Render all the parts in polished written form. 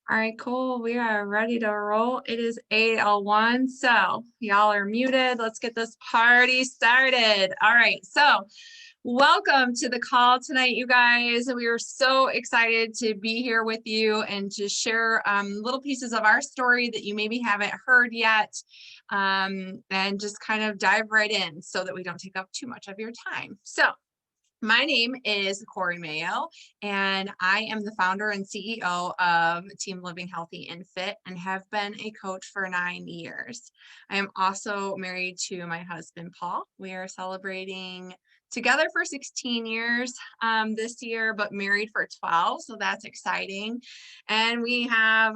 All right, cool. We are ready to roll. It is 8:01. So y'all are muted. Let's get this party started. All right. So welcome to the call tonight, you guys. We are so excited to be here with you and to share little pieces of our story that you maybe haven't heard yet, and just kind of dive right in so that we don't take up too much of your time. So my name is Corey Mayo, and I am the founder and CEO of Team Living Healthy and Fit and have been a coach for 9 years. I am also married to my husband, Paul. We are celebrating together for 16 years this year, but married for 12, so that's exciting. And we have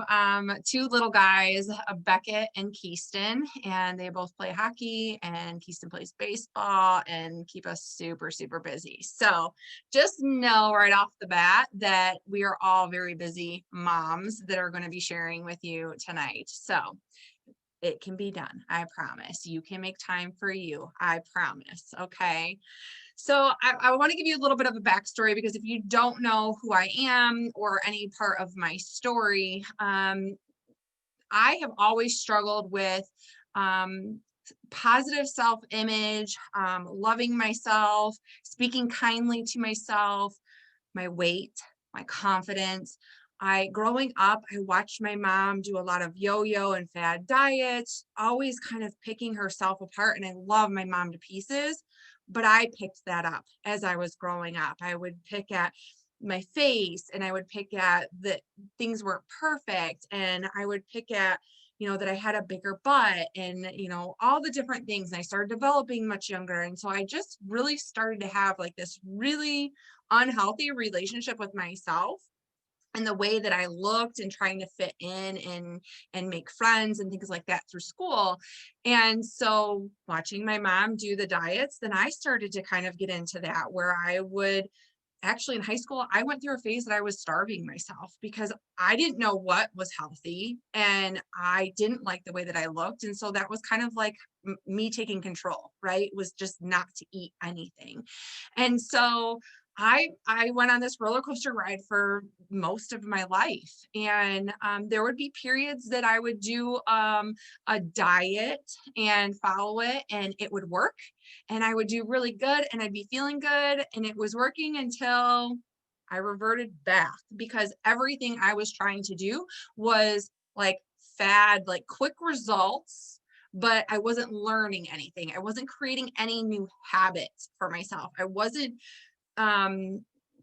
two little guys, Beckett and Keyston, and they both play hockey, and Keyston plays baseball and keep us super, super busy. So just know right off the bat that we are all very busy moms that are going to be sharing with you tonight. So it can be done. I promise. You can make time for you. I promise. Okay. So I want to give you a little bit of a backstory, because if you don't know who I am or any part of my story, I have always struggled with positive self-image, loving myself, speaking kindly to myself, my weight, my confidence. Growing up, I watched my mom do a lot of yo-yo and fad diets, always kind of picking herself apart. And I love my mom to pieces, but I picked that up as I was growing up. I would pick at my face, and I would pick at that things weren't perfect. And I would pick at, that I had a bigger butt and, all the different things. And I started developing much younger. And so I just really started to have like this really unhealthy relationship with myself and the way that I looked and trying to fit in and make friends and things like that through school. And so watching my mom do the diets, then I started to kind of get into that, where I would actually in high school, I went through a phase that I was starving myself because I didn't know what was healthy and I didn't like the way that I looked. And so that was kind of like me taking control, right? Was just not to eat anything. And so I went on this roller coaster ride for most of my life. And there would be periods that I would do a diet and follow it, and it would work. And I would do really good, and I'd be feeling good, and it was working until I reverted back, because everything I was trying to do was like fad, like quick results, but I wasn't learning anything. I wasn't creating any new habits for myself. I wasn't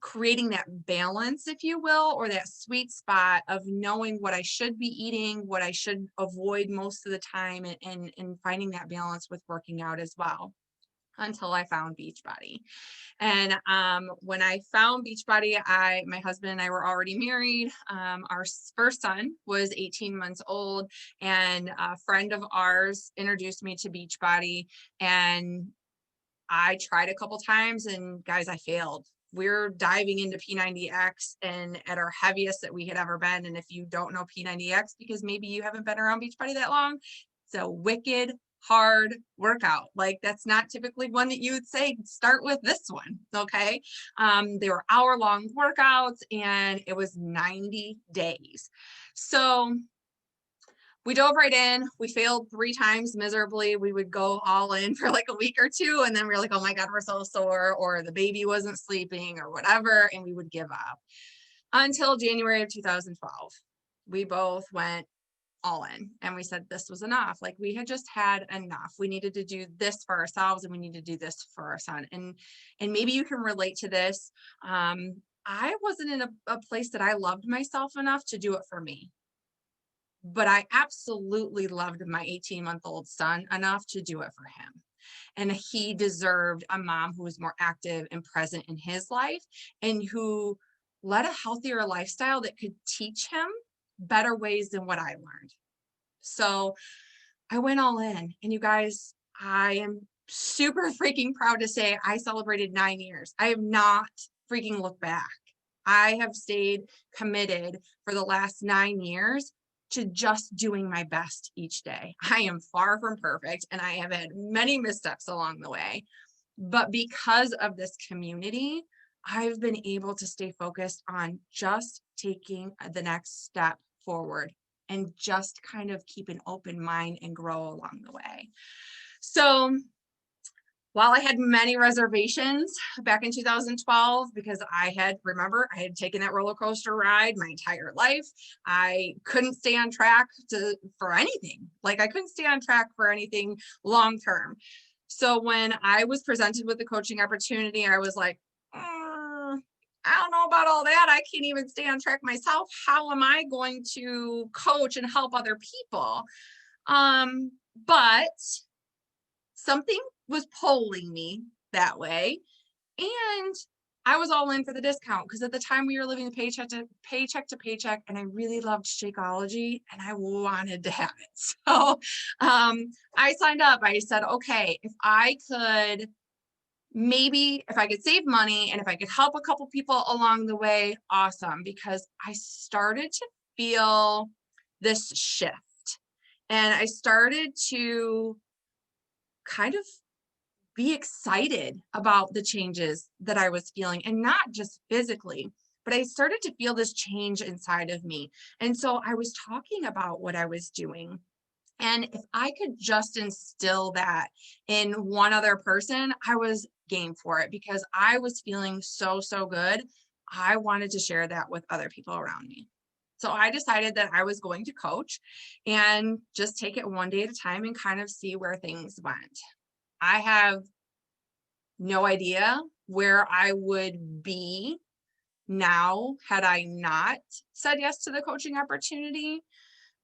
creating that balance, if you will, or that sweet spot of knowing what I should be eating, what I should avoid most of the time, and finding that balance with working out as well, until I found Beachbody. And when I found Beachbody, my husband and I were already married. Our first son was 18 months old, and a friend of ours introduced me to Beachbody, and I tried a couple times, and guys, I failed. We're diving into P90X and at our heaviest that we had ever been. And if you don't know P90X, because maybe you haven't been around Beachbody that long, it's a wicked hard workout. Like, that's not typically one that you would say start with this one. Okay. They were hour-long workouts, and it was 90 days. So we dove right in. We failed 3 times miserably. We would go all in for like a week or two, and then we are like, oh my God, we're so sore, or the baby wasn't sleeping or whatever, and we would give up. Until January of 2012, we both went all in, and we said this was enough. Like, we had just had enough. We needed to do this for ourselves, and we need to do this for our son. And maybe you can relate to this. I wasn't in a place that I loved myself enough to do it for me, but I absolutely loved my 18-month-old son enough to do it for him. And he deserved a mom who was more active and present in his life, and who led a healthier lifestyle that could teach him better ways than what I learned. So I went all in, and you guys, I am super freaking proud to say I celebrated 9 years. I have not freaking looked back. I have stayed committed for the last 9 years to just doing my best each day. I am far from perfect, and I have had many missteps along the way. But because of this community, I've been able to stay focused on just taking the next step forward and just kind of keep an open mind and grow along the way. So while I had many reservations back in 2012, because remember, I had taken that roller coaster ride my entire life. I couldn't stay on track for anything. Like I couldn't stay on track for anything long term. So when I was presented with the coaching opportunity, I was like, I don't know about all that. I can't even stay on track myself. How am I going to coach and help other people? But something was pulling me that way. And I was all in for the discount because at the time we were living paycheck to paycheck, and I really loved Shakeology and I wanted to have it. So I signed up. I said, okay, if I could save money and if I could help a couple people along the way, awesome. Because I started to feel this shift and I started to kind of be excited about the changes that I was feeling, and not just physically, but I started to feel this change inside of me. And so I was talking about what I was doing. And if I could just instill that in one other person, I was game for it because I was feeling so, so good. I wanted to share that with other people around me. So I decided that I was going to coach and just take it one day at a time and kind of see where things went. I have no idea where I would be now had I not said yes to the coaching opportunity.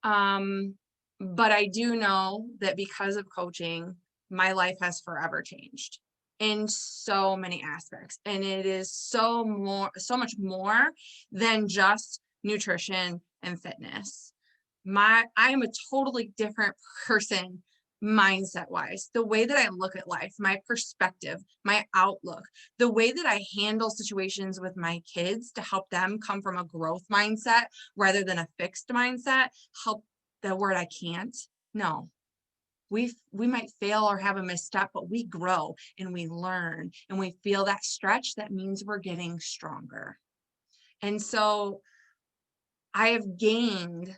But I do know that because of coaching, my life has forever changed in so many aspects. And it is so much more than just nutrition and fitness. I am a totally different person mindset wise. The way that I look at life, my perspective, my outlook, the way that I handle situations with my kids to help them come from a growth mindset rather than a fixed mindset. Help the word I can't. No, we might fail or have a misstep, but we grow and we learn and we feel that stretch. That means we're getting stronger. And so I have gained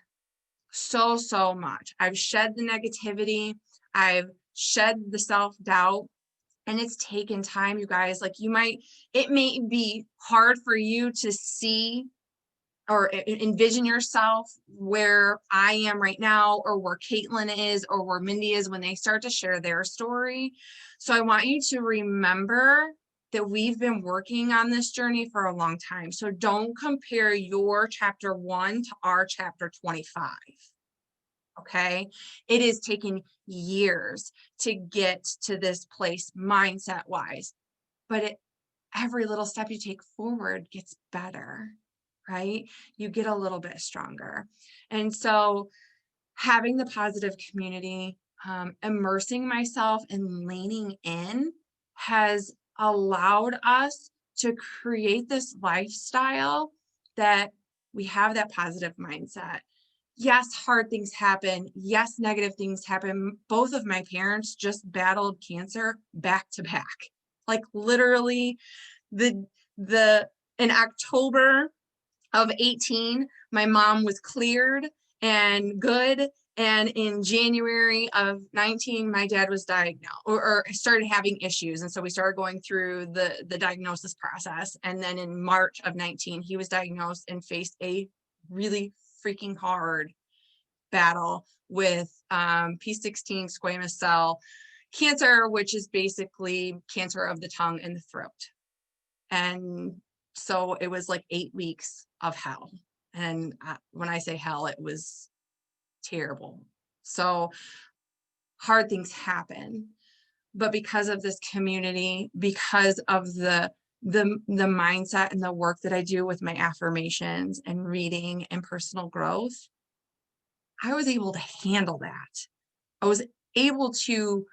so much. I've shed the negativity. I've shed the self-doubt, and it's taken time, you guys. Like it may be hard for you to see or envision yourself where I am right now, or where Caitlin is, or where Mindy is when they start to share their story. So I want you to remember that we've been working on this journey for a long time. So don't compare your chapter 1 to our chapter 25. Okay. It is taking years to get to this place mindset wise, but every little step you take forward gets better, right? You get a little bit stronger. And so having the positive community, immersing myself and leaning in has allowed us to create this lifestyle that we have that positive mindset. Yes, hard things happen. Yes, negative things happen. Both of my parents just battled cancer back to back. Like literally in October of 18, my mom was cleared and good. And in January of 19, my dad was diagnosed or started having issues. And so we started going through the diagnosis process. And then in March of 19, he was diagnosed and faced a really freaking hard battle with P16 squamous cell cancer, which is basically cancer of the tongue and the throat. And so it was like 8 weeks of hell. And when I say hell, it was terrible. So hard things happen. But because of this community, because of the mindset and the work that I do with my affirmations and reading and personal growth, I was able to handle that. I was able to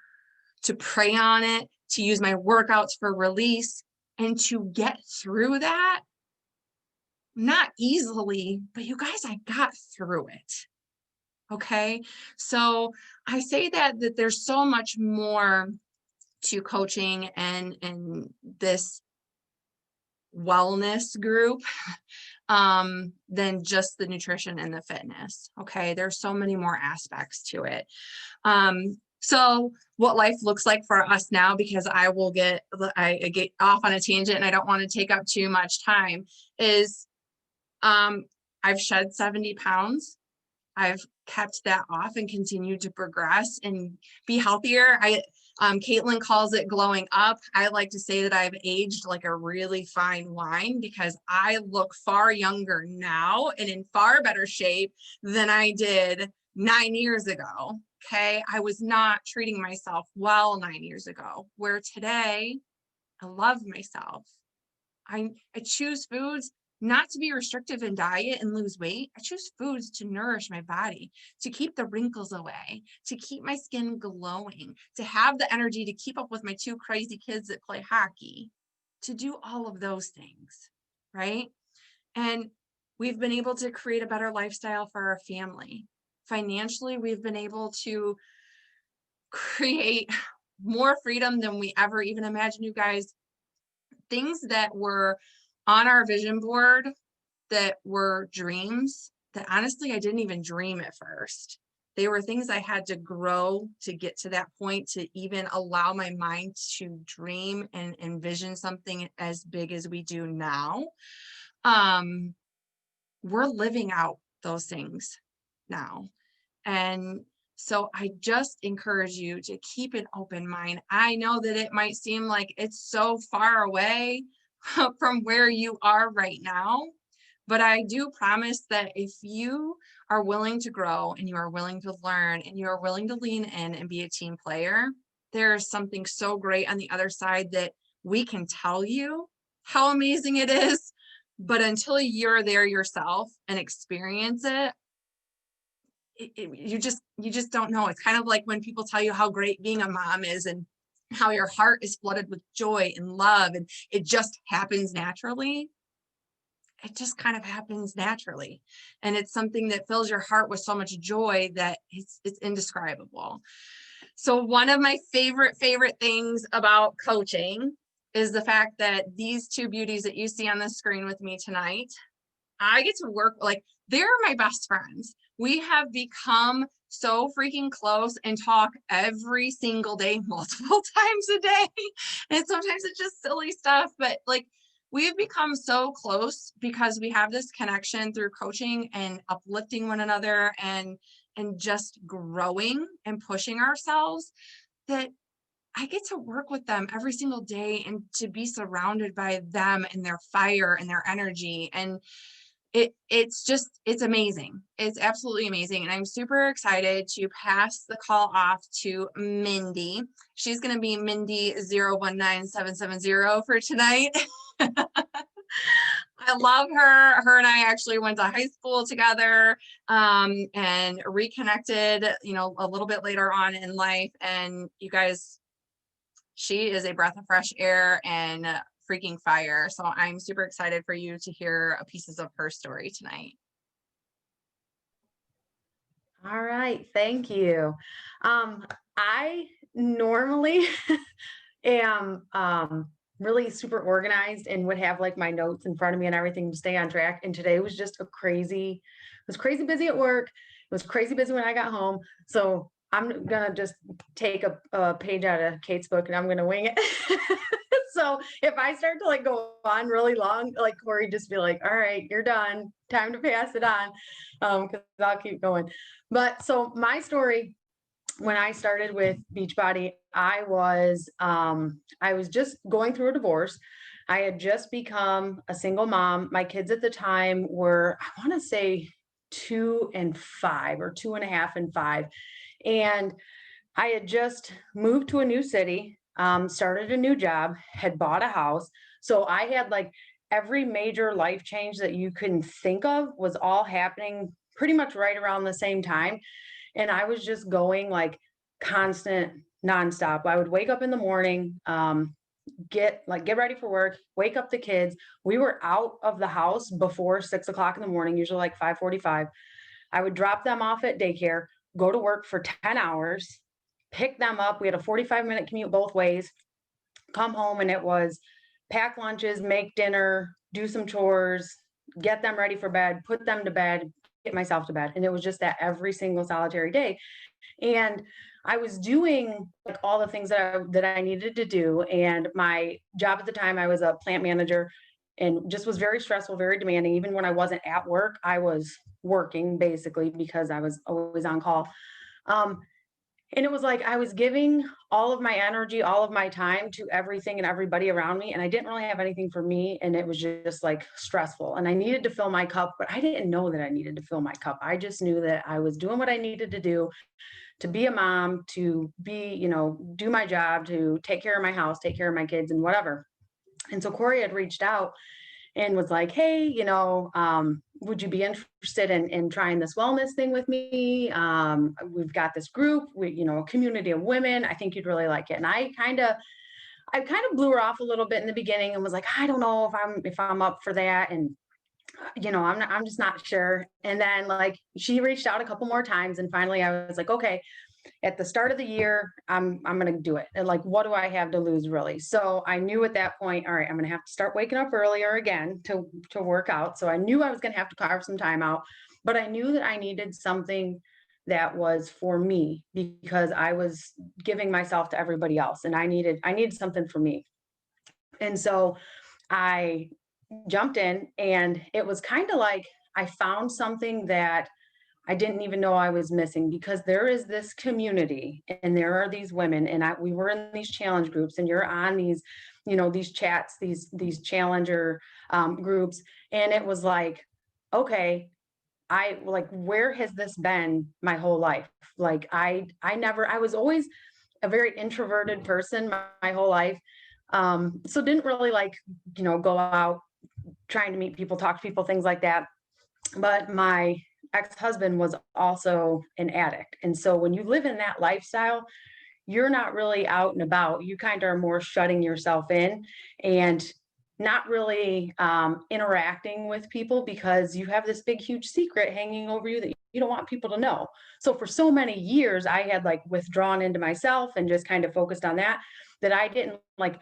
pray on it, to use my workouts for release, and to get through that. Not easily, but you guys, I got through it. Okay. So I say that there's so much more to coaching and this wellness group than just the nutrition and the fitness. Okay. There's so many more aspects to it. So what life looks like for us now, because I get off on a tangent and I don't want to take up too much time, is I've shed 70 pounds. I've kept that off and continued to progress and be healthier. Caitlin calls it glowing up. I like to say that I've aged like a really fine wine, because I look far younger now and in far better shape than I did 9 years ago. Okay. I was not treating myself well 9 years ago, where today I love myself. I choose foods not to be restrictive in diet and lose weight. I choose foods to nourish my body, to keep the wrinkles away, to keep my skin glowing, to have the energy to keep up with my 2 crazy kids that play hockey, to do all of those things, right? And we've been able to create a better lifestyle for our family. Financially, we've been able to create more freedom than we ever even imagined, you guys. Things that were on our vision board that were dreams that honestly I didn't even dream at first. They were things I had to grow to get to that point, to even allow my mind to dream and envision something as big as we do now. We're living out those things now. And so I just encourage you to keep an open mind. I know that it might seem like it's so far away from where you are right now, but I do promise that if you are willing to grow and you are willing to learn and you are willing to lean in and be a team player, there's something so great on the other side that we can tell you how amazing it is. But until you're there yourself and experience it, you just don't know. It's kind of like when people tell you how great being a mom is and how your heart is flooded with joy and love and it just happens naturally. It just kind of happens naturally. And it's something that fills your heart with so much joy that it's indescribable. So one of my favorite things about coaching is the fact that these 2 beauties that you see on the screen with me tonight, I get to work, like, they're my best friends. We have become so freaking close and talk every single day, multiple times a day. And sometimes it's just silly stuff, but like, we've become so close because we have this connection through coaching and uplifting one another and just growing and pushing ourselves, that I get to work with them every single day and to be surrounded by them and their fire and their energy. And it's amazing. It's absolutely amazing. And I'm super excited to pass the call off to Mindy. She's going to be Mindy 019770 for tonight. I love her. Her and I actually went to high school together, and reconnected, a little bit later on in life. And you guys, she is a breath of fresh air and freaking fire. So I'm super excited for you to hear pieces of her story tonight. All right, thank you. I normally am really super organized and would have like my notes in front of me and everything to stay on track. And today was just it was crazy busy at work. It was crazy busy when I got home. So I'm gonna just take a page out of Kate's book and I'm gonna wing it. So if I start to like go on really long, like Corey, just be like, all right, you're done. Time to pass it on. Because I'll keep going. But so my story, when I started with Beachbody, I was just going through a divorce. I had just become a single mom. My kids at the time were, I want to say 2 and 5, or 2.5 and 5. And I had just moved to a new city, started a new job, had bought a house. So I had like every major life change that you can think of was all happening pretty much right around the same time. And I was just going like constant nonstop. I would wake up in the morning, get ready for work, wake up the kids. We were out of the house before 6 o'clock in the morning, usually like 5:45. I would drop them off at daycare, go to work for 10 hours, pick them up. We had a 45-minute commute both ways, come home, and it was pack lunches, make dinner, do some chores, get them ready for bed, put them to bed, get myself to bed. And it was just that every single solitary day. And I was doing like all the things that I needed to do. And my job at the time, I was a plant manager and just was very stressful, very demanding. Even when I wasn't at work, I was working basically because I was always on call. Um, and it was like I was giving all of my energy, all of my time to everything and everybody around me. And I didn't really have anything for me. And it was just like stressful. And I needed to fill my cup, but I didn't know that I needed to fill my cup. I just knew that I was doing what I needed to be a mom, to be, do my job, to take care of my house, take care of my kids and whatever. And so Corey had reached out and was like, hey, would you be interested in trying this wellness thing with me? We've got this group, a community of women. I think you'd really like it. And I kind of blew her off a little bit in the beginning and was like, I don't know if I'm up for that. And I'm just not sure. And then like she reached out a couple more times and finally I was like, okay, at the start of the year, I'm going to do it. And like, what do I have to lose really? So I knew at that point, all right, I'm going to have to start waking up earlier again to work out. So I knew I was going to have to carve some time out, but I knew that I needed something that was for me because I was giving myself to everybody else and I needed something for me. And so I jumped in and it was kind of like I found something that I didn't even know I was missing because there is this community and there are these women and we were in these challenge groups and you're on these, these chats, these challenger groups. And it was like, okay, I like, where has this been my whole life? Like I was always a very introverted person my whole life. So didn't really like, go out trying to meet people, talk to people, things like that. But my ex-husband was also an addict. And so when you live in that lifestyle, you're not really out and about. You kind of are more shutting yourself in and not really interacting with people because you have this big, huge secret hanging over you that you don't want people to know. So for so many years, I had like withdrawn into myself and just kind of focused on that I didn't like,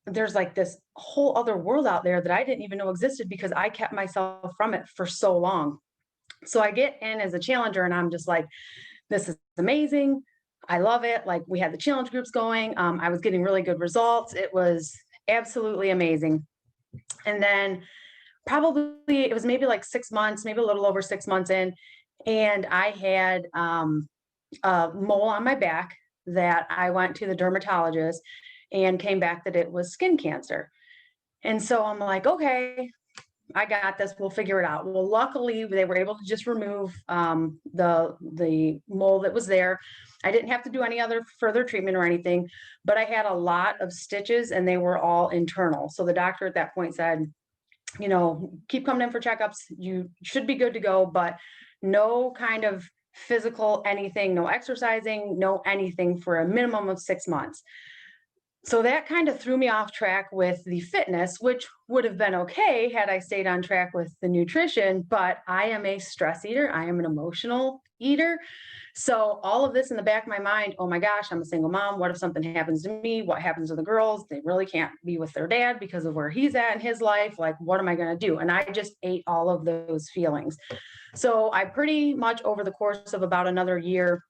there's like this whole other world out there that I didn't even know existed because I kept myself from it for so long. So I get in as a challenger and I'm just like, this is amazing. I love it. Like we had the challenge groups going. I was getting really good results. It was absolutely amazing. And then probably it was maybe like 6 months, maybe a little over 6 months in, and I had a mole on my back that I went to the dermatologist and came back that it was skin cancer. And so I'm like, okay, I got this. We'll figure it out. Well, luckily they were able to just remove the mole that was there. I didn't have to do any other further treatment or anything, but I had a lot of stitches and they were all internal. So the doctor at that point said, keep coming in for checkups. You should be good to go, but no kind of physical anything, no exercising, no anything for a minimum of 6 months. So that kind of threw me off track with the fitness, which would have been okay had I stayed on track with the nutrition. But I am a stress eater, I am an emotional eater. So all of this in the back of my mind, oh my gosh, I'm a single mom. What if something happens to me? What happens to the girls? They really can't be with their dad because of where he's at in his life. Like, what am I going to do? And I just ate all of those feelings. So I pretty much over the course of about another year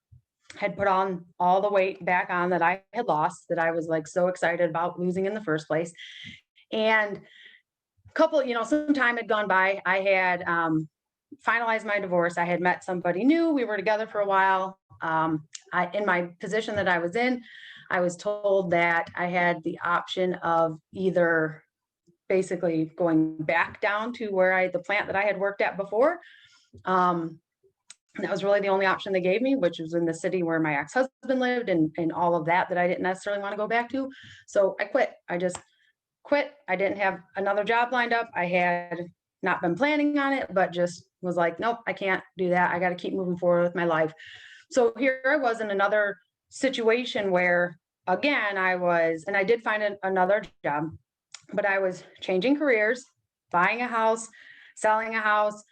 had put on all the weight back on that I had lost, that I was like so excited about losing in the first place. And some time had gone by. I had finalized my divorce. I had met somebody new. We were together for a while. In my position that I was in, I was told that I had the option of either basically going back down to the plant that I had worked at before. That was really the only option they gave me, which was in the city where my ex-husband lived and all of that I didn't necessarily want to go back to. So I quit. I just quit. I didn't have another job lined up. I had not been planning on it, but just was like, nope, I can't do that. I got to keep moving forward with my life. So here I was in another situation where, again, and I did find another job, but I was changing careers, buying a house, selling a house,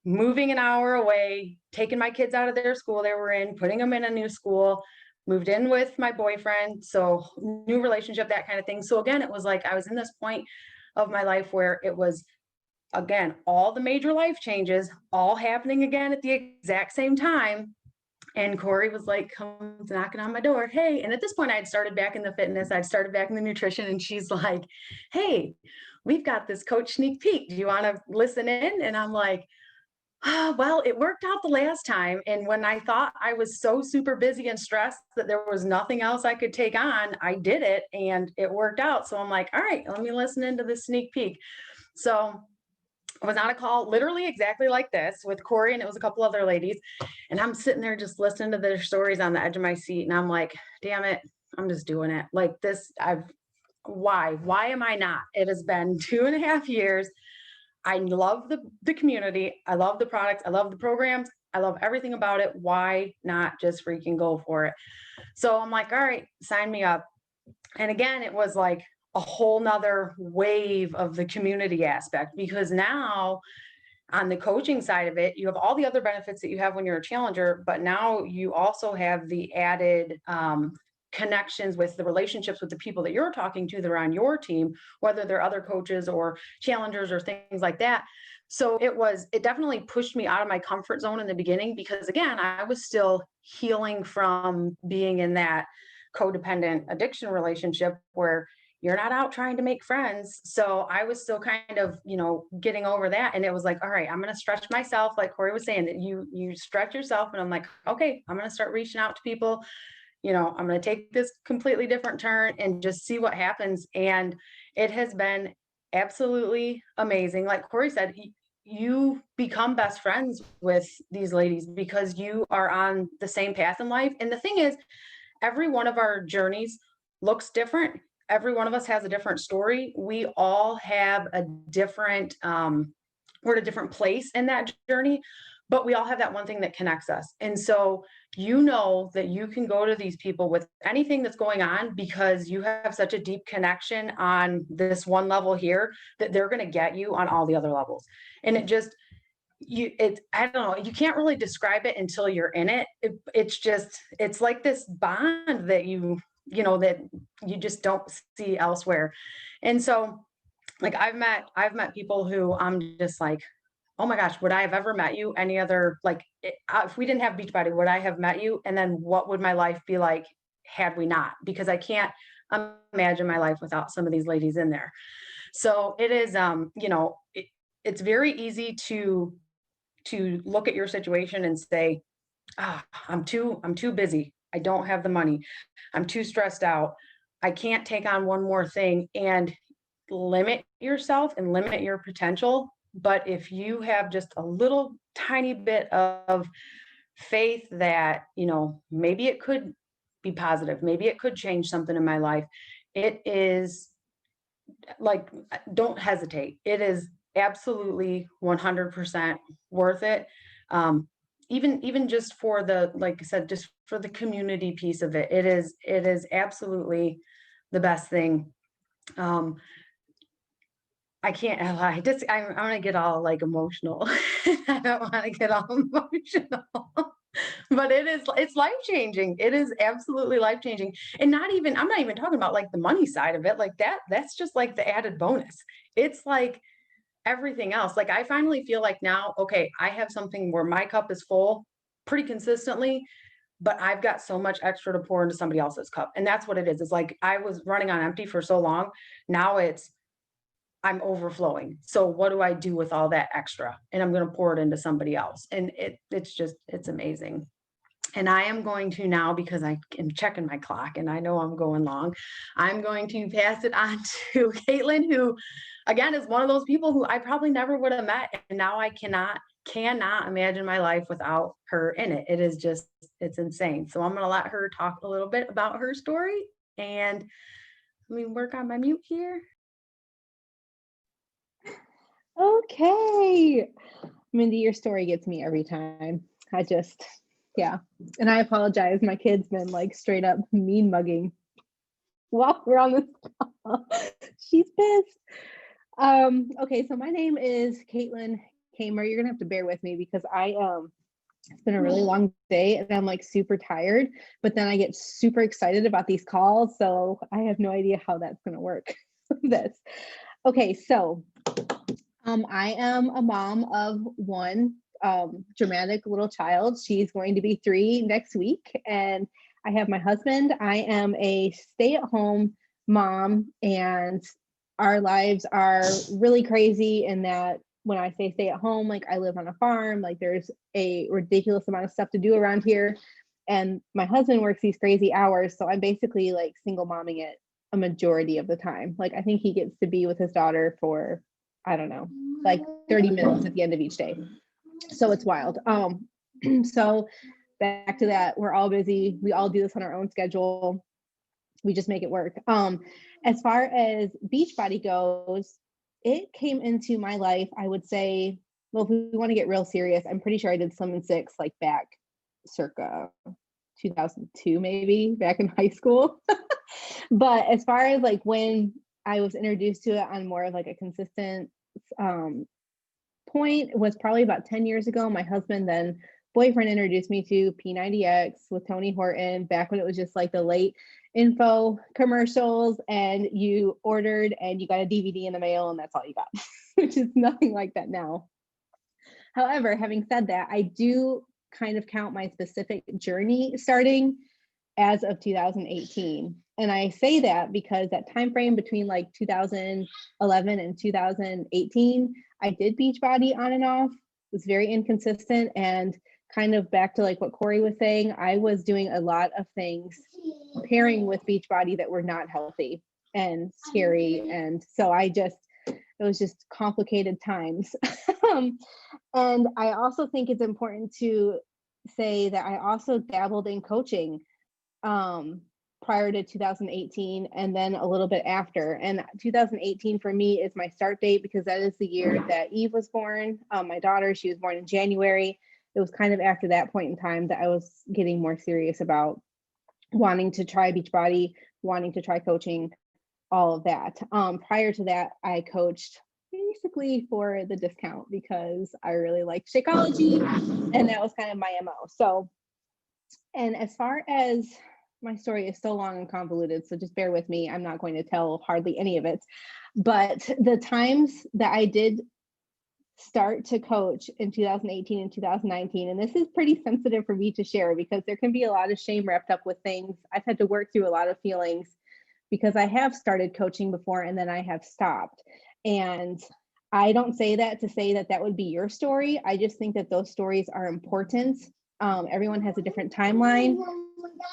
moving an hour away, taking my kids out of their school they were in, putting them in a new school, moved in with my boyfriend. So new relationship, that kind of thing. So again, it was like I was in this point of my life where it was again, all the major life changes all happening again at the exact same time. And Corey was like, comes knocking on my door. Hey. And at this point, I'd started back in the fitness, I'd started back in the nutrition. And she's like, hey, we've got this coach sneak peek. Do you want to listen in? And I'm like, oh, well, it worked out the last time. And when I thought I was so super busy and stressed that there was nothing else I could take on, I did it and it worked out. So I'm like, all right, let me listen into this sneak peek. So I was on a call literally exactly like this with Corey, and it was a couple other ladies. And I'm sitting there just listening to their stories on the edge of my seat. And I'm like, damn it, I'm just doing it. Like this, why am I not? It has been 2.5 years. I love the community. I love the products. I love the programs. I love everything about it. Why not just freaking go for it? So I'm like, all right, sign me up. And again, it was like a whole nother wave of the community aspect, because now on the coaching side of it, you have all the other benefits that you have when you're a challenger, but now you also have the added connections with the relationships with the people that you're talking to that are on your team, whether they're other coaches or challengers or things like that. So it definitely pushed me out of my comfort zone in the beginning, because again, I was still healing from being in that codependent addiction relationship where you're not out trying to make friends. So I was still kind of, getting over that. And it was like, all right, I'm going to stretch myself. Like Corey was saying, that you stretch yourself. And I'm like, okay, I'm going to start reaching out to people. I'm going to take this completely different turn and just see what happens. And it has been absolutely amazing. Like Corey said, you become best friends with these ladies because you are on the same path in life. And the thing is, every one of our journeys looks different. Every one of us has a different story. We all have a different, we're at a different place in that journey, but we all have that one thing that connects us. And so you know that you can go to these people with anything that's going on because you have such a deep connection on this one level here that they're going to get you on all the other levels. And I don't know, you can't really describe it until you're in it. It's like this bond that that you just don't see elsewhere. And so like I've met people who I'm just like, oh my gosh, would I have ever met you any other, like if we didn't have Beachbody, would I have met you? And then what would my life be like had we not? Because I can't imagine my life without some of these ladies in there. So it is, it's very easy to look at your situation and say, I'm too busy. I don't have the money. I'm too stressed out. I can't take on one more thing, and limit yourself and limit your potential. But if you have just a little tiny bit of faith that, maybe it could be positive, maybe it could change something in my life, it is like, don't hesitate. It is absolutely 100% worth it. Even just for the, like I said, just for the community piece of it, it is absolutely the best thing. I can't, I'm gonna get all like emotional. I don't want to get all emotional, but it's life changing. It is absolutely life changing. And I'm not even talking about like the money side of it. Like that's just like the added bonus. It's like everything else. Like I finally feel like now, okay, I have something where my cup is full pretty consistently, but I've got so much extra to pour into somebody else's cup. And that's what it is. It's like I was running on empty for so long. Now I'm overflowing. So what do I do with all that extra? And I'm going to pour it into somebody else. And it's amazing. And I am going to now, because I am checking my clock and I know I'm going long, I'm going to pass it on to Caitlin, who again is one of those people who I probably never would have met. And now I cannot imagine my life without her in it. It's insane. So I'm going to let her talk a little bit about her story, and let me work on my mute here. Okay. Mindy, your story gets me every time. Yeah. And I apologize. My kid's been like straight up mean mugging while we're on this call. She's pissed. Okay, so my name is Caitlin Kamer. You're gonna have to bear with me because it's been a really long day and I'm like super tired, but then I get super excited about these calls. So I have no idea how that's gonna work. Okay, so I am a mom of one dramatic little child. She's going to be 3 next week. And I have my husband. I am a stay-at-home mom, and our lives are really crazy in that when I say stay at home, like I live on a farm, like there's a ridiculous amount of stuff to do around here. And my husband works these crazy hours. So I'm basically like single momming it a majority of the time. Like I think he gets to be with his daughter for, I don't know, like 30 minutes at the end of each day. So it's wild. So back to that, we're all busy. We all do this on our own schedule. We just make it work. As far as Beachbody goes, it came into my life, I would say, well, if we want to get real serious, I'm pretty sure I did Slim and Six like back circa 2002, maybe back in high school. But as far as like when I was introduced to it on more of like a consistent point was probably about 10 years ago. My husband then boyfriend introduced me to P90X with Tony Horton back when it was just like the late info commercials, and you ordered and you got a DVD in the mail and that's all you got, which is nothing like that now. However, having said that, I do kind of count my specific journey starting as of 2018. And I say that because that time frame between like 2011 and 2018, I did Beachbody on and off. It was very inconsistent, and kind of back to like what Corey was saying, I was doing a lot of things pairing with Beachbody that were not healthy and scary. And so it was just complicated times. And I also think it's important to say that I also dabbled in coaching prior to 2018 and then a little bit after. And 2018 for me is my start date because that is the year that Eve was born. My daughter, she was born in January. It was kind of after that point in time that I was getting more serious about wanting to try Beachbody, wanting to try coaching, all of that. Prior to that, I coached basically for the discount because I really liked Shakeology, and that was kind of my MO. So, and as far as my story is so long and convoluted, so just bear with me. I'm not going to tell hardly any of it. But the times that I did start to coach in 2018 and 2019, and this is pretty sensitive for me to share because there can be a lot of shame wrapped up with things. I've had to work through a lot of feelings because I have started coaching before and then I have stopped. And I don't say that to say that that would be your story. I just think that those stories are important. Everyone has a different timeline.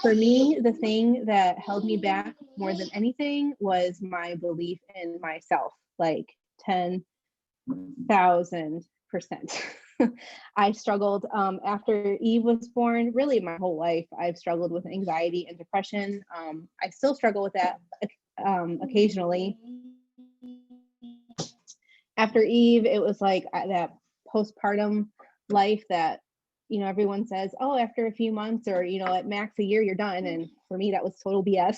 For me, the thing that held me back more than anything was my belief in myself, like 10,000%. I struggled after Eve was born, really my whole life. I've struggled with anxiety and depression. I still struggle with that occasionally. After Eve, it was like that postpartum life that, you know, everyone says, oh, after a few months or, you know, at max a year, you're done. And for me, that was total BS.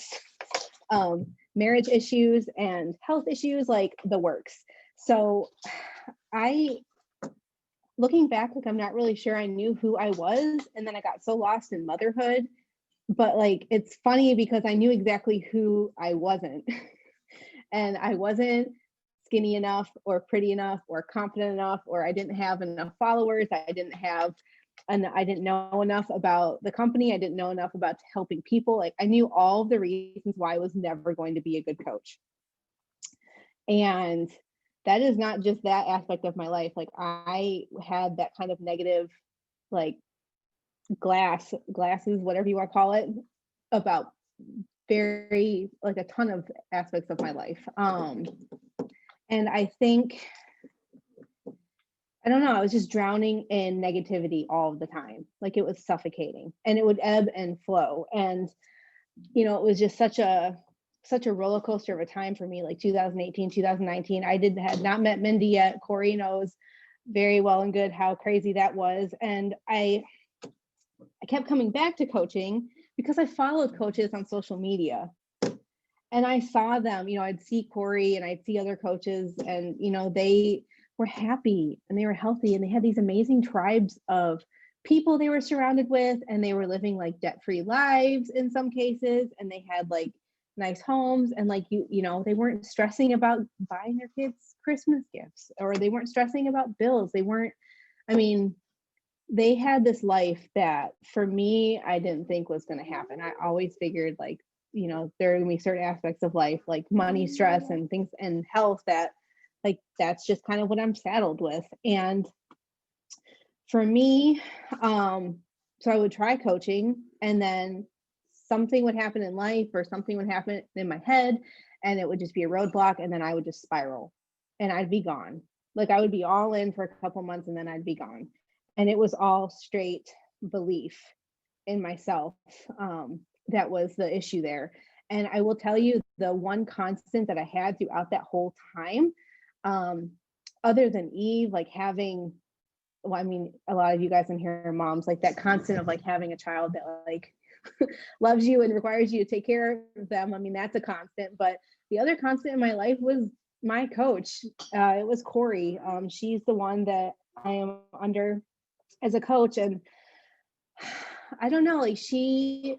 Marriage issues and health issues, like the works. So looking back, like I'm not really sure I knew who I was. And then I got so lost in motherhood. But like, it's funny because I knew exactly who I wasn't. And I wasn't skinny enough or pretty enough or confident enough, or I didn't have enough followers. I didn't know enough about the company. I didn't know enough about helping people. Like I knew all of the reasons why I was never going to be a good coach. And that is not just that aspect of my life. Like I had that kind of negative, like glasses, whatever you want to call it, about very like a ton of aspects of my life. And I think, I don't know, I was just drowning in negativity all the time. Like it was suffocating and it would ebb and flow. And, you know, it was just such a roller coaster of a time for me, like 2018, 2019. I had not met Mindy yet. Corey knows very well and good how crazy that was. And I kept coming back to coaching because I followed coaches on social media. And I saw them, you know, I'd see Corey and I'd see other coaches and, you know, they were happy and they were healthy and they had these amazing tribes of people they were surrounded with, and they were living like debt-free lives in some cases, and they had like nice homes, and like you know, they weren't stressing about buying their kids Christmas gifts, or they weren't stressing about bills. They weren't, I mean, they had this life that for me, I didn't think was going to happen. I always figured like, you know, there are going to be certain aspects of life, like money, stress, and things, and health, that like, that's just kind of what I'm saddled with. And for me, so I would try coaching, and then something would happen in life or something would happen in my head, and it would just be a roadblock, and then I would just spiral and I'd be gone. Like I would be all in for a couple months and then I'd be gone. And it was all straight belief in myself, that was the issue there. And I will tell you, the one constant that I had throughout that whole time, um, other than Eve, like having, well, I mean, a lot of you guys in here are moms, like that constant of like having a child that like loves you and requires you to take care of them. I mean, that's a constant. But the other constant in my life was my coach. It was Corey. She's the one that I am under as a coach. And I don't know, like she,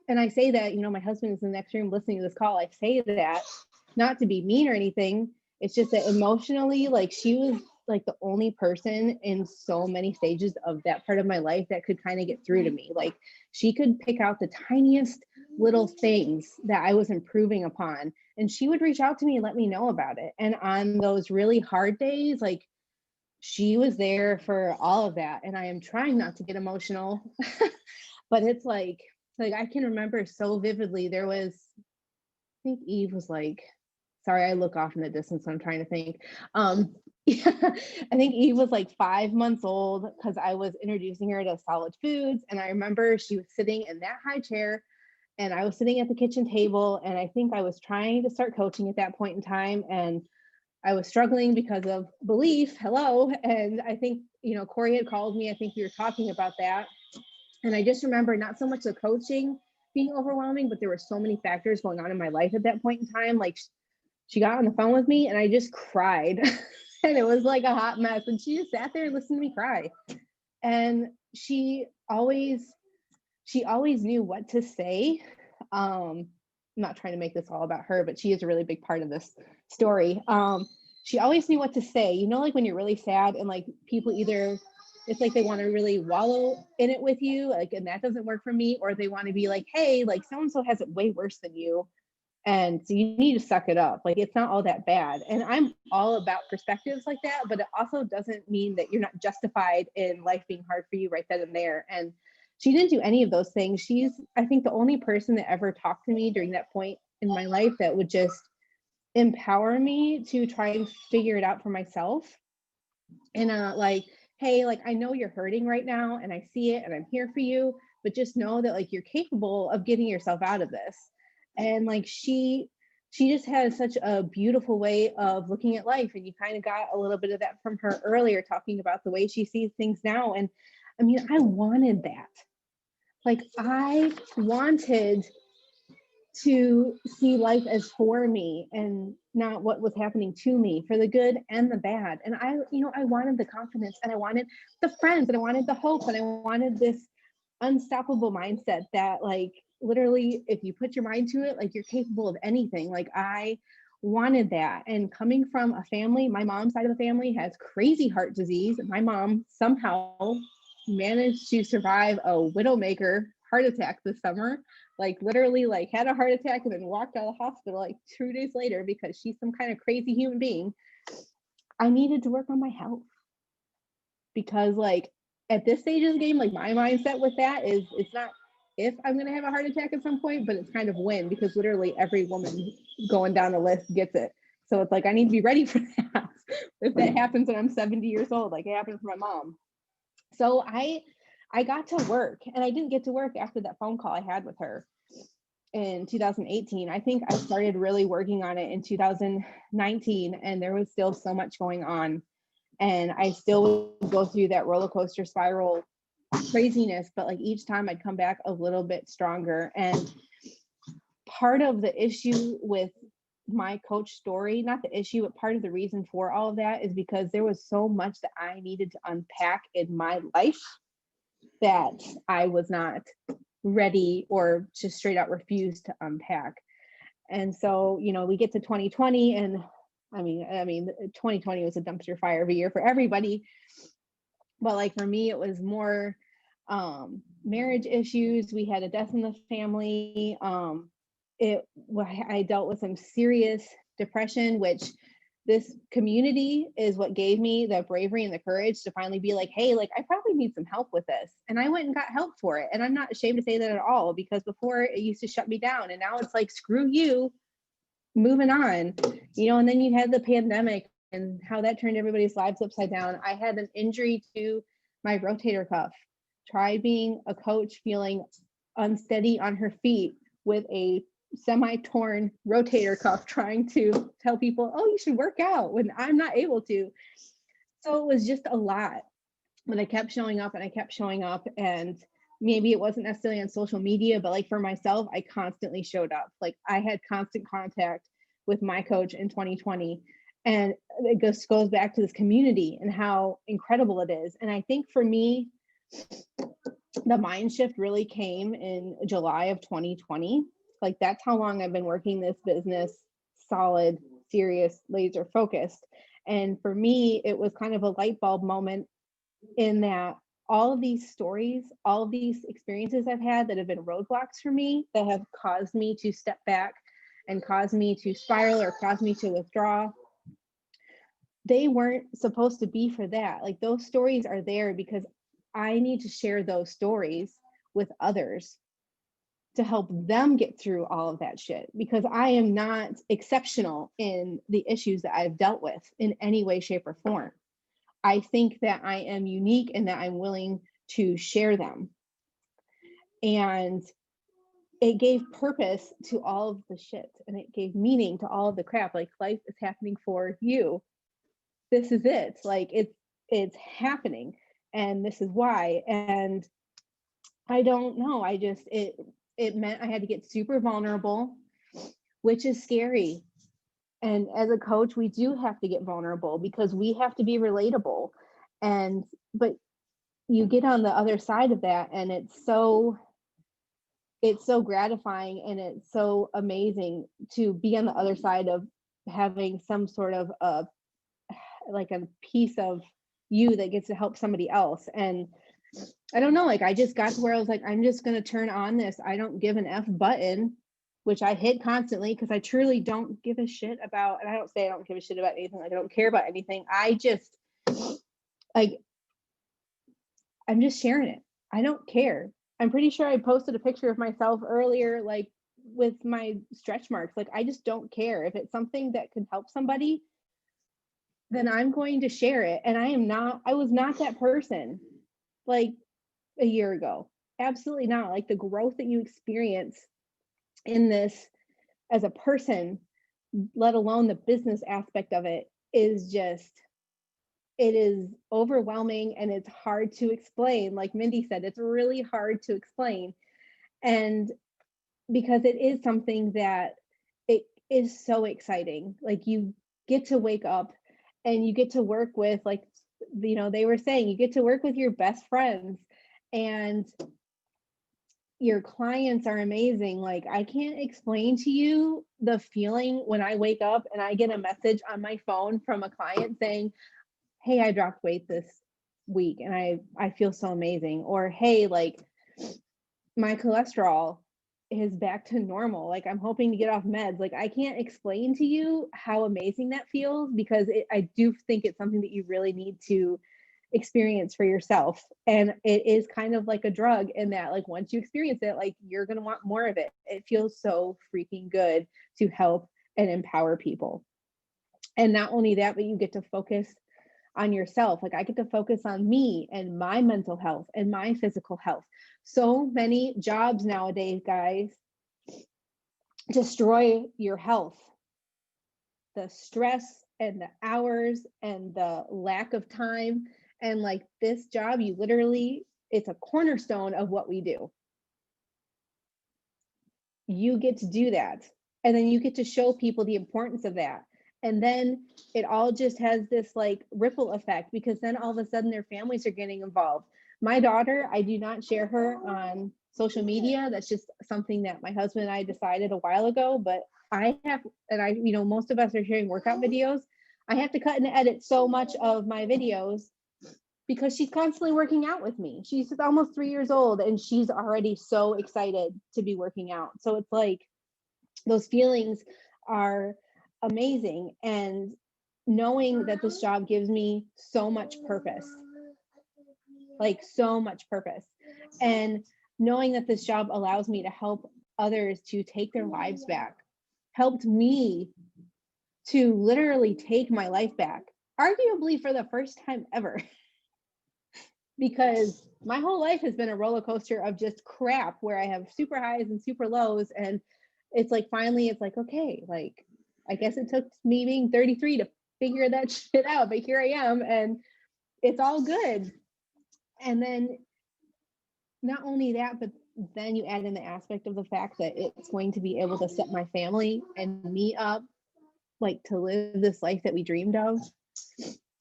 and I say that, you know, my husband is in the next room listening to this call. I say that not to be mean or anything. It's just that emotionally, like she was like the only person in so many stages of that part of my life that could kind of get through to me. Like she could pick out the tiniest little things that I was improving upon, and she would reach out to me and let me know about it. And on those really hard days, like she was there for all of that. And I am trying not to get emotional, but it's like I can remember so vividly. There was, I think Eve was like, sorry, I look off in the distance, so I'm trying to think. Yeah, I think Eve was like 5 months old because I was introducing her to solid foods. And I remember she was sitting in that high chair and I was sitting at the kitchen table. And I think I was trying to start coaching at that point in time. And I was struggling because of belief. Hello. And I think, you know, Corey had called me. I think we were talking about that. And I just remember not so much the coaching being overwhelming, but there were so many factors going on in my life at that point in time. Like she got on the phone with me and I just cried. And it was like a hot mess. And she just sat there and listened to me cry. And she always knew what to say. I'm not trying to make this all about her, but she is a really big part of this story. She always knew what to say, you know, like when you're really sad and like people either, it's like they want to really wallow in it with you, like, and that doesn't work for me, or they want to be like, hey, like so-and-so has it way worse than you. And so you need to suck it up. Like it's not all that bad. And I'm all about perspectives like that, but it also doesn't mean that you're not justified in life being hard for you right then and there. And she didn't do any of those things. She's, I think, the only person that ever talked to me during that point in my life that would just empower me to try and figure it out for myself. And like, hey, like I know you're hurting right now and I see it and I'm here for you, but just know that like you're capable of getting yourself out of this. And like she just has such a beautiful way of looking at life, and you kind of got a little bit of that from her earlier, talking about the way she sees things now. And I mean, I wanted that. Like I wanted to see life as for me and not what was happening to me, for the good and the bad. And I, you know, I wanted the confidence and I wanted the friends and I wanted the hope and I wanted this unstoppable mindset that like literally if you put your mind to it, like you're capable of anything. Like I wanted that. And coming from a family, my mom's side of the family has crazy heart disease. My mom somehow managed to survive a widowmaker heart attack this summer, like literally like had a heart attack and then walked out of the hospital like 2 days later because she's some kind of crazy human being. I needed to work on my health because like at this stage of the game, like my mindset with that is it's not if I'm going to have a heart attack at some point, but it's kind of when, because literally every woman going down the list gets it. So it's like I need to be ready for that if that happens when I'm 70 years old, like it happened for my mom. So I got to work, and I didn't get to work after that phone call I had with her in 2018. I think I started really working on it in 2019, and there was still so much going on. And I still would go through that roller coaster spiral craziness, but like each time I'd come back a little bit stronger. And part of the issue with my coach story, not the issue, but part of the reason for all of that is because there was so much that I needed to unpack in my life that I was not ready or just straight out refused to unpack. And so, you know, we get to 2020 and I mean, 2020 was a dumpster fire of a year for everybody. But like for me, it was more marriage issues. We had a death in the family. I dealt with some serious depression, which this community is what gave me the bravery and the courage to finally be like, hey, like I probably need some help with this. And I went and got help for it. And I'm not ashamed to say that at all, because before it used to shut me down. And now it's like, screw you, moving on, and then you had the pandemic and how that turned everybody's lives upside down. I had an injury to my rotator cuff. Try being a coach feeling unsteady on her feet with a semi-torn rotator cuff, trying to tell people, oh, you should work out when I'm not able to. So it was just a lot. But I kept showing up and I kept showing up. And maybe it wasn't necessarily on social media, but like for myself, I constantly showed up. Like I had constant contact with my coach in 2020. And it goes back to this community and how incredible it is. And I think for me, the mind shift really came in July of 2020. Like that's how long I've been working this business, solid, serious, laser focused. And for me, it was kind of a light bulb moment in that all of these stories, all of these experiences I've had that have been roadblocks for me, that have caused me to step back and caused me to spiral or caused me to withdraw, they weren't supposed to be for that. Like those stories are there because I need to share those stories with others to help them get through all of that shit, because I am not exceptional in the issues that I've dealt with in any way, shape, or form. I think that I am unique and that I'm willing to share them. And it gave purpose to all of the shit, and it gave meaning to all of the crap. Like life is happening for you. This is it. Like it's happening, and this is why. And I don't know. It meant I had to get super vulnerable, which is scary. And as a coach, we do have to get vulnerable because we have to be relatable. But you get on the other side of that, and it's so gratifying, and it's so amazing to be on the other side of having some sort of like a piece of you that gets to help somebody else. And I don't know, like I just got to where I was like, I'm just going to turn on this I don't give an F button, which I hit constantly because I truly don't give a shit about, and I don't say I don't give a shit about anything, like I don't care about anything. I just like, I'm just sharing it. I don't care. I'm pretty sure I posted a picture of myself earlier, like with my stretch marks. Like, I just don't care. If it's something that can help somebody, then I'm going to share it. And I was not that person like a year ago. Absolutely not. Like the growth that you experience in this as a person, let alone the business aspect of it, is just, it is overwhelming and it's hard to explain. Like Mindy said, it's really hard to explain. And because it is something that it is so exciting. Like you get to wake up and you get to work with, like, they were saying, you get to work with your best friends and your clients are amazing. Like I can't explain to you the feeling when I wake up and I get a message on my phone from a client saying, hey, I dropped weight this week and I feel so amazing. Or, hey, like my cholesterol is back to normal. Like I'm hoping to get off meds. Like I can't explain to you how amazing that feels, because I do think it's something that you really need to experience for yourself. And it is kind of like a drug in that, like, once you experience it, like you're going to want more of it. It feels so freaking good to help and empower people. And not only that, but you get to focus on yourself. Like I get to focus on me and my mental health and my physical health. So many jobs nowadays, guys, destroy your health. The stress and the hours and the lack of time. And like this job, you literally, it's a cornerstone of what we do. You get to do that. And then you get to show people the importance of that. And then it all just has this like ripple effect, because then all of a sudden their families are getting involved. My daughter, I do not share her on social media. That's just something that my husband and I decided a while ago, but I have, and I, most of us are sharing workout videos. I have to cut and edit so much of my videos because she's constantly working out with me. She's almost 3 years old and she's already so excited to be working out. So it's like those feelings are amazing. And knowing that this job gives me so much purpose, like so much purpose. And knowing that this job allows me to help others to take their lives back, helped me to literally take my life back, arguably for the first time ever. Because my whole life has been a roller coaster of just crap where I have super highs and super lows. And it's like, finally, it's like, okay, like, I guess it took me being 33 to figure that shit out, but here I am and it's all good. And then not only that, but then you add in the aspect of the fact that it's going to be able to set my family and me up, like, to live this life that we dreamed of.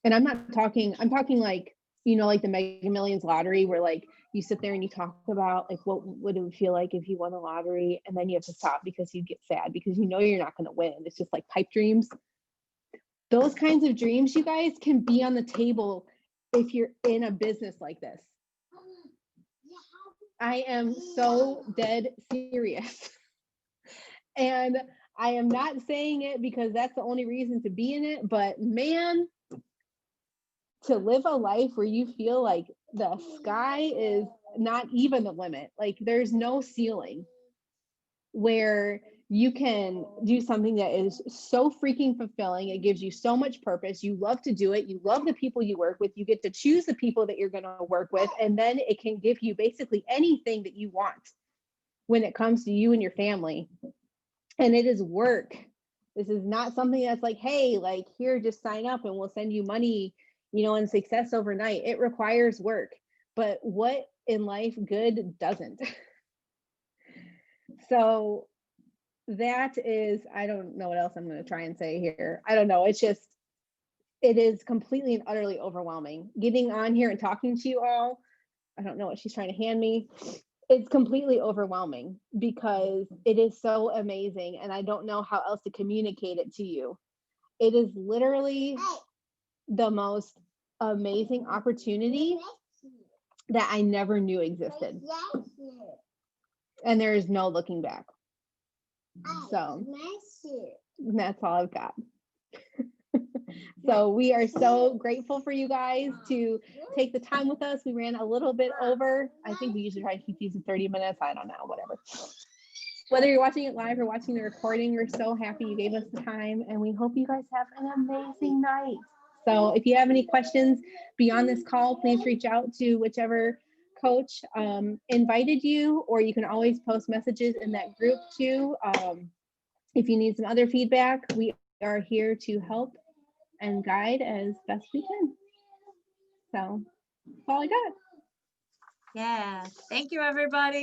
And I'm talking like, like the Mega Millions lottery, where like you sit there and you talk about like what would it feel like if you won the lottery, and then you have to stop because you get sad because you're not going to win. It's just like pipe dreams. Those kinds of dreams, you guys, can be on the table if you're in a business like this. I am so dead serious. And I am not saying it because that's the only reason to be in it, but man, to live a life where you feel like the sky is not even the limit, like there's no ceiling, where you can do something that is so freaking fulfilling. It gives you so much purpose. You love to do it. You love the people you work with. You get to choose the people that you're going to work with. And then it can give you basically anything that you want when it comes to you and your family. And it is work. This is not something that's like, hey, like, here, just sign up and we'll send you money, and success overnight. It requires work. But what in life good doesn't? So that is, I don't know what else I'm going to try and say here. I don't know. It's just, it is completely and utterly overwhelming. Getting on here and talking to you all, I don't know what she's trying to hand me. It's completely overwhelming because it is so amazing. And I don't know how else to communicate it to you. It is literally the most amazing opportunity that I never knew existed. And there is no looking back. So that's all I've got. So we are so grateful for you guys to take the time with us. We ran a little bit over. I think we usually try to keep these in 30 minutes. I don't know, whatever. Whether you're watching it live or watching the recording, we're so happy you gave us the time, and we hope you guys have an amazing night. So if you have any questions beyond this call, please reach out to whichever coach invited you, or you can always post messages in that group too. If you need some other feedback, we are here to help and guide as best we can. So that's all I got. Yeah. Thank you, everybody.